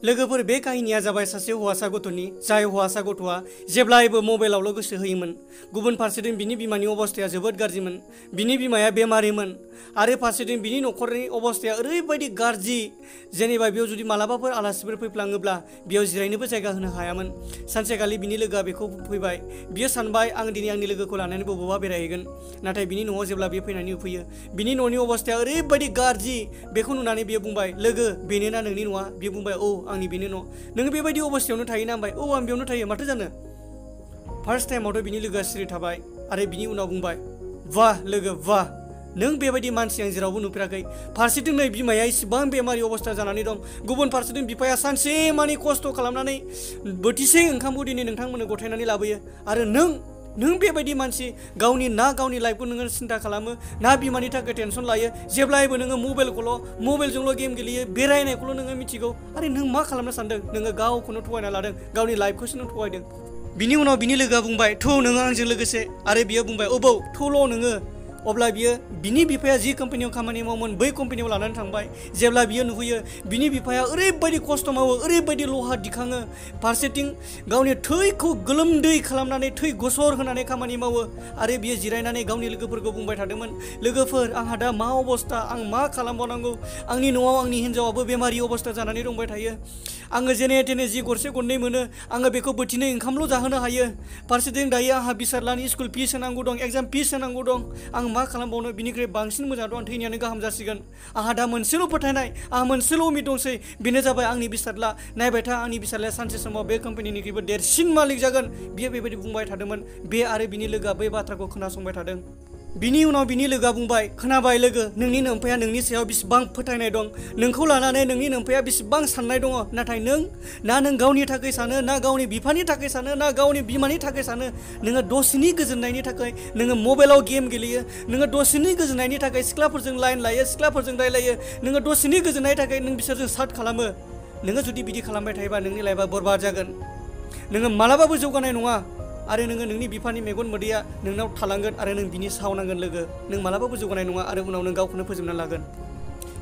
लोगोफोर बे काहिनिया जाबाय सासे हौवासा गथ'नि जाय हौवासा गथ'आ जेब्लायबो मबाइलावल' गोसो होयोमोन। गुबुन फारसेथिं बिनि बिमानि अबस्थाया जोबोद गाज्रिमोन। बिनि बिमाया बेमारिमोन आरो फारसेथिं बिनि न'खरनि अबस्थाया ओरैबायदि गाज्रि जेनेबा बेयाव जुदि मालाबाफोर आलासिफोर फैफ्लाङोब्ला बेयाव जिरायनोबो जायगा होनो हायामोन। सानसेखालि बिनि लोगोआ बेखौ फैबाय। बियो सानबाय आं दिनै आंनि लोगोखौ लानानै बबावबा बेरायहैगोन। नाथाय बिनि न'आव जेब्ला बे फैनानै नुफैयो बिनि न'नि अबस्थाया ओरैबायदि गाज्रि बेखौ नुनानै बियो बुंबाय, लोगो बेनोना नोंनि न'आ? बियो बुंबाय, औ आंनि बेनो न'। नोङो बेबायदि अबस्थायावनो थायोना? होनबाय, औ आं बेयावनो थायो, माथो जानो। फार्स्ट टाइमावथ' बिनि लोगोआ सिरि थाबाय आरो बिनि उनाव बुंबाय, वाह लोगो वाह, नों बेबायदि मानसि आं जेरावबो नुफेराखै। फारसेथिं नै बिमाया इसिबां बेमारि अबस्था जानानै दं, गुबुन फारसेथिं बिफाया सानसे मानि खस्थ' खालामनानै बोथिसे ओंखामखौ दिनै नोंथांमोननो गथायनानै लाबोयो आरो नों बेबायदि मानसि गावनि लाइफखौ नोङो सिन्था खालामो ना बिमानि थाखाय टेनसन लायो। जेब्लायबो नोङो मबाइलजोंल' गेम गेलेयो, बेरायनायखौल' नोङो मिथिगौ। आरो नों मा खालामनो सानदों? नोङो गावखौनो थगायना लादों, गावनि लाइफखौसो नों थगायदों। बिनि उनाव बिनि लोगोआ बुंबाय, थौ नोङो आंजों लोगोसे। आरो बियो बुंबाय, अबाव थौल' नोङो। अब्ला बिनि बिफाया जि कम्पानियाव खामानि मावोमोन बै कम्पानियाव लानानै थांबाय। जेब्ला बियो नुहैयो बिनि बिफाया ओरैबायदि खस्थ' मावो, ओरैबायदि लहा दिखाङो, फारसेथिं गावनि थैखौ गोलोमदै खालामनानै थै गसर होनानै खामानि मावो। आरो बियो जिरायनानै गावनि लोगोफोरखौ बुंबाय थादोंमोन, लोगोफोर आंहा दा मा अबस्था, आं मा खालामबावनांगौ। आंनि न'आव आंनि हिन्जावाबो बेमारि अबस्था जानानै दंबाय थायो। आङो जेने थेने जि गरसे गरनै मोनो आङो बेखौ बोथिनै ओंखामल' जाहोनो हायो। फारसेथिं दायो आंहा बिसारलानि स्कुल फिस होनांगौ दं, एग्जाम फिस होनांगौ दं। आं मा खालामबावनो? बिनिख्रुइ बांसिन मोजांथ' आं थैनायानो गाहाम जासिगोन। आंहा दा मोनसेल' फोथायनाय, आंहा मोनसेल' उमिद दंसै, बेनो जाबाय आंनि बिसारला। नायबाय था, आंनि बिसारलाया सानसे समाव बे कम्पानिनिख्रुइबो देरसिन मालिक जागोन। बियो बेबायदि बुंबाय थादोंमोन। बे आरो बिनि लोगोआ बै बाथ्राखौ खोनासंबाय थादों। बिनि उनाव बिनि लोगोआ बुंबाय, खोनाबाय लोगो, नोंनि नोमफाया नोंनि सायाव बेसेबां फोथायनाय दं, नोंखौ लानानै नोंनि नोमफाया बेसेबां साननाय दङ। नाथाय नों गावनि थाखाय सानो ना गावनि बिफानि थाखाय सानो ना गावनि बिमानि थाखाय सानो? नोङो दसेनि गोजोननायनि थाखाय नोङो मबाइलाव गेम गेलेयो, नोङो दसेनि गोजोननायनि थाखाय सिख्लाफोरजों लाइन लायो, सिख्लाफोरजों रायलायो, नोङो दसेनि गोजोननायनि थाखाय नों बिसोरजों साट खालामो। नोङो जुदि बिदि खालामबाय थायोबा नोंनि लाइफआ बरबाद जागोन। नोङो मालाबाबो जौगानाय नङा आरो नोङो नोंनि बिफानि मेगन मोदैया नोंनाव थालांगोन आरो नों बिनि सावनांगोन लोगो। नों मालाबाबो जौगानाय नङा आरो उनाव नों गावखौनो फोजोबना लागोन।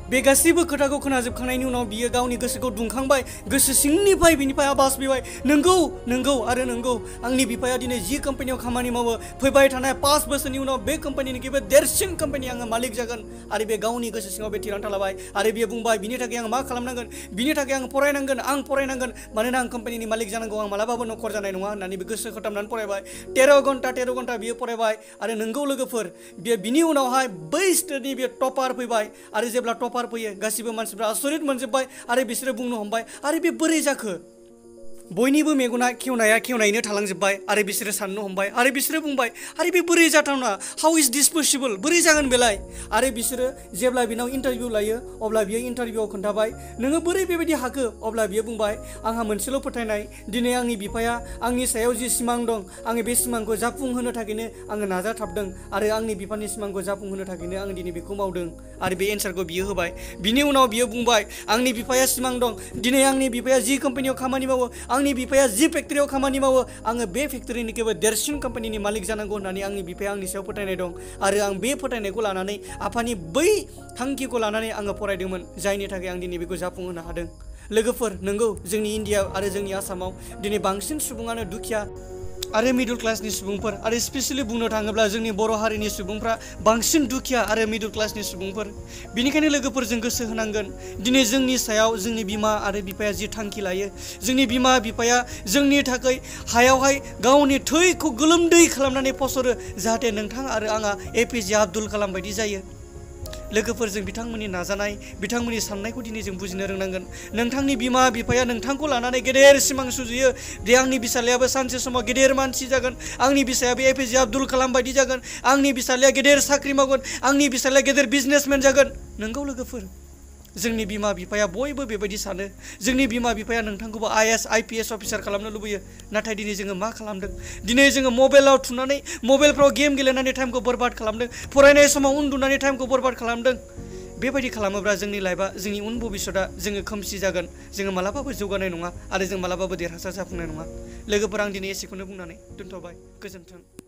बे गासैबो खोथाखौ खोनाजोबखांनायनि उनाव बियो गावनि गोसोखौ दुंखांबाय। गोसो सिंनिफ्राय बिनिफ्राय आवाज फैबाय, नंगौ आरो नंगौ, आंनि बिफाया दिनै जि कम्पानियाव खामानि मावो, फैबाय थानाय 5 बोसोरनि उनाव बे कम्पानिनिख्रुइबो देरसिन कम्पानि आङो मालिक जागोन। आरो बे गावनि गोसो सिङाव बे थिरांथा लाबाय आरो बियो बुंबाय, बिनि थाखाय आं मा खालामनांगोन? बिनि थाखाय आं फरायनांगोन मानोना आं कम्पानिनि मालिक जानांगौ, आं मालाबाबो नखर जानाय नङा होननानै बे गोसो खोथाबनानै फरायबाय। 13 घन्टा बियो फरायबाय आरो नंगौ लोगोफोर, बिनि उनावहाय बै स्टेटनि बे टपार फैबाय। आरो जेब्ला टपार फैयो गासिबो मानसिफ्रा आसरित मोनजोब्बाय आरो बिसोरो बुंनो हमबाय, आरो बे बोरै जाखो? बयनिबो मेगना खेवनायैनो थालांजोब्बाय आरो बिसोरो साननो हमबाय आरो बिसोरो बुंबाय, आरो बे बोरै जाथावना? How is this possible? बोरै जागोन बेलाय? आरो बिसोरो जेब्ला बिनाव इन्टारभिउ लायो अब्ला बियो इन्टारभिउआव खोन्थाबाय, नोङो बोरै बेबायदि हाखो? अब्ला बियो बुंबाय, आंहा मोनसेल' फोथायनाय, दिनै आंनि बिफाया आंनि सायाव जि सिमां दं, आङो बे सिमांखौ जाफुंहोनो थाखायनो आङो नाजाथाबदों आरो आंनि बिफानि सिमांखौ जाफुंहोनो थाखायनो आं दिनै बेखौ मावदों। आरो बे एन्सारखौ बियो होबाय। बिनि उनाव बियो बुंबाय, आंनि बिफाया सिमां दं, दिनै आंनि बिफाया जि कम्पानियाव खामानि मावो, आंनि बिफाया जि फेक्टरियाव खामानि मावो, आङो बे फेक्टरिनिख्रुइबो देरसिन कम्पानिनि मालिक जानांगौ होननानै आंनि बिफाया आंनि सायाव फोथायनाय दं। आरो आं बे फोथायनायखौ लानानै आफानि बै थांखिखौ लानानै आङो फरायदोंमोन, जायनि थाखाय आं दिनै बेखौ जाफुंहोनो हादों। लोगोफोर, नंगौ, जोंनि इन्डिया आरो जोंनि आसामाव दिनै बांसिन सुबुङानो दुखिया आरो मिडल क्लासनि सुबुंफोर, आरो स्पेसियेलि बुंनो थाङोब्ला जोंनि बर' हारिनि सुबुंफ्रा बांसिन दुखिया आरो मिडल क्लासनि सुबुंफोर। बेनिखायनो लोगोफोर, जों गोसो होनांगोन। दिनै जोंनि सायाव जोंनि बिमा आरो बिफाया जि थांखि लायो, जोंनि बिमा बिफाया जोंनि थाखाय हायावहाय गावनि थैखौ गोलोमदै खालामनानै फसरो, जाहाथे नोंथां आरो आंहा APJ आब्दुल कालाम बायदि जायो। लोगोफोर, जों बिथांमोननि नाजानाय, बिथांमोननि साननायखौ दिनै जों बुजिनो रोंनांगोन। नोंथांनि बिमा बिफाया नोंथांखौ लानानै गेदेर सिमां सुजुयो, दे आंनि बिसालायाबो सानसे समाव गेदेर मानसि जागोन, आंनि बिसायाबो APJ आब्दुल कालाम बायदि जागोन, आंनि बिसालाया गेदेर साख्रि मावगोन, आंनि बिसालाया गेदेर बिजनेसमेन जागोन। नंगौ लोगोफोर, जोंनि बिमा बिफाया बयबो बेबायदि सानो। जोंनि बिमा बिफाया नोंथांखौबो IAS IPS अफिसार खालामनो लुबैयो। नाथाय दिनै जोङो मा खालामदों? दिनै जोङो मबाइलाव थुनानै मबाइलफ्राव गेम गेलेनानै टाइमखौ बरबाद खालामदों, फरायनाय समाव उन्दुनानै टाइमखौ बरबाद खालामदों। बेबायदि खालामोब्ला जोंनि लाइफआ, जोंनि उन भबिसतआ जोङो खोमसि जागोन, जोङो मालाबाबो जौगानाय नङा आरो जों मालाबाबो देरहासार जाफुंनाय नङा। लोगोफोर, आं दिनै एसेखौनो बुंनानै दोनथ'बाय। गोजोन्थों।